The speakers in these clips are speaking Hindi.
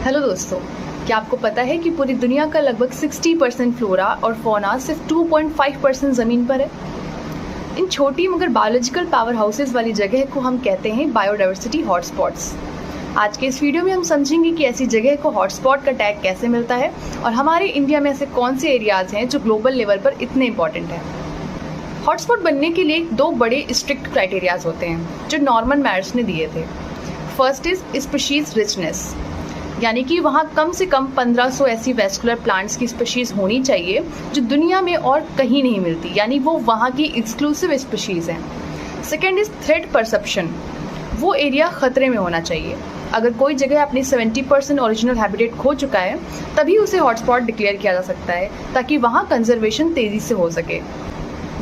हेलो दोस्तों, क्या आपको पता है कि पूरी दुनिया का लगभग 60% फ्लोरा और फौना सिर्फ 2.5% ज़मीन पर है। इन छोटी मगर बायोलॉजिकल पावर हाउसेज वाली जगह को हम कहते हैं बायोडाइवर्सिटी हॉटस्पॉट्स। आज के इस वीडियो में हम समझेंगे कि ऐसी जगह को हॉटस्पॉट का टैग कैसे मिलता है और हमारे इंडिया में ऐसे कौन से एरियाज़ हैं जो ग्लोबल लेवल पर इतने इंपॉर्टेंट हैं। हॉटस्पॉट बनने के लिए दो बड़े स्ट्रिक्ट क्राइटेरियाज होते हैं जो नॉर्मन मैयर्स ने दिए थे। फर्स्ट इज स्पीशीज रिचनेस, यानी कि वहाँ कम से कम 1500 ऐसी वेस्कुलर प्लांट्स की स्पीशीज़ होनी चाहिए जो दुनिया में और कहीं नहीं मिलती, यानी वो वहाँ की एक्सक्लूसिव स्पीशीज़ हैं। सेकेंड इज़ थ्रेट परसेप्शन, वो एरिया ख़तरे में होना चाहिए। अगर कोई जगह अपनी 70% ओरिजिनल हैबिटेट खो चुका है तभी उसे हॉटस्पॉट डिक्लेयर किया जा सकता है, ताकि वहाँ कंजर्वेशन तेज़ी से हो सके।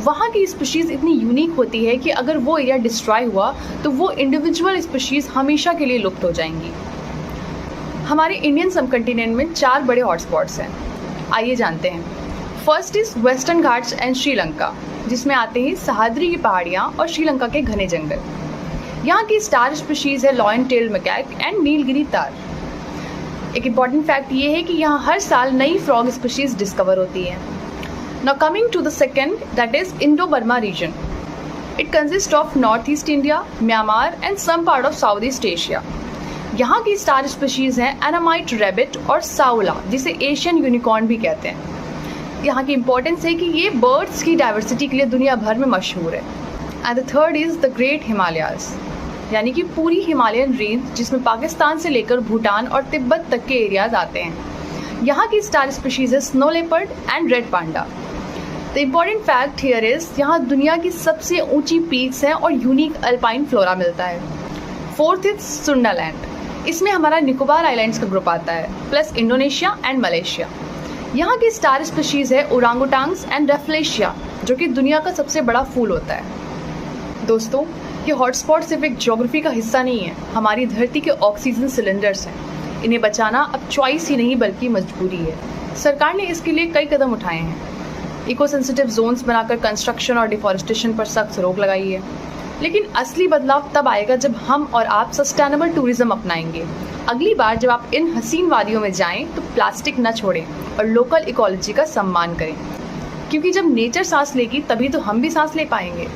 वहाँ की स्पीशीज़ इतनी यूनिक होती है कि अगर वो एरिया डिस्ट्रॉय हुआ तो वो इंडिविजुअल स्पीशीज़ हमेशा के लिए लुप्त हो जाएंगी। हमारे इंडियन सबकंटिनेंट में 4 बड़े हॉटस्पॉट्स हैं, आइए जानते हैं। First is western Ghats and Sri Lanka, जिसमें आते हैं सह्याद्री की पहाड़ियाँ और श्रीलंका के घने जंगल। यहाँ की स्टार स्पीशीज़ है लॉयन टेल्ड मैकेक एंड नीलगिरी तार। एक इम्पॉर्टेंट फैक्ट ये है कि यहाँ हर साल नई फ्रॉग स्पीशीज़ डिस्कवर होती हैं। Now coming to the second, that is Indo Burma region. It consist of north east India, Myanmar and some part of south east Asia. यहाँ की स्टार स्पीशीज़ हैं एनामाइट रैबिट और साउला, जिसे एशियन यूनिकॉर्न भी कहते हैं। यहाँ की इम्पोर्टेंस है कि ये बर्ड्स की डाइवर्सिटी के लिए दुनिया भर में मशहूर है। And the third is the great Himalayas, यानी कि पूरी हिमालयन रेंज जिसमें पाकिस्तान से लेकर भूटान और तिब्बत तक के एरियाज आते हैं। यहाँ की स्टार स्पीशीज़ है snow leopard and red panda. The important fact here is यहाँ दुनिया की सबसे ऊंची पीक्स हैं और यूनिक अल्पाइन फ्लोरा मिलता है। फोर्थ इज सुंडालैंड, इसमें हमारा निकोबार आइलैंड्स का ग्रुप आता है, प्लस इंडोनेशिया एंड मलेशिया। यहाँ की स्टार स्पीशीज़ है ओरांगुटांग्स एंड रेफ्लेशिया, जो कि दुनिया का सबसे बड़ा फूल होता है। दोस्तों, ये हॉटस्पॉट सिर्फ एक ज्योग्राफी का हिस्सा नहीं है, हमारी धरती के ऑक्सीजन सिलेंडर्स हैं। इन्हें बचाना अब चॉइस ही नहीं बल्कि मजबूरी है। सरकार ने इसके लिए कई कदम उठाए हैं। इको सेंसिटिव जोन्स बनाकर कंस्ट्रक्शन और डिफॉरेस्टेशन पर सख्त रोक लगाई है। लेकिन असली बदलाव तब आएगा जब हम और आप सस्टेनेबल टूरिज्म अपनाएंगे। अगली बार जब आप इन हसीन वादियों में जाएं तो प्लास्टिक न छोड़ें और लोकल इकोलॉजी का सम्मान करें, क्योंकि जब नेचर सांस लेगी तभी तो हम भी सांस ले पाएंगे।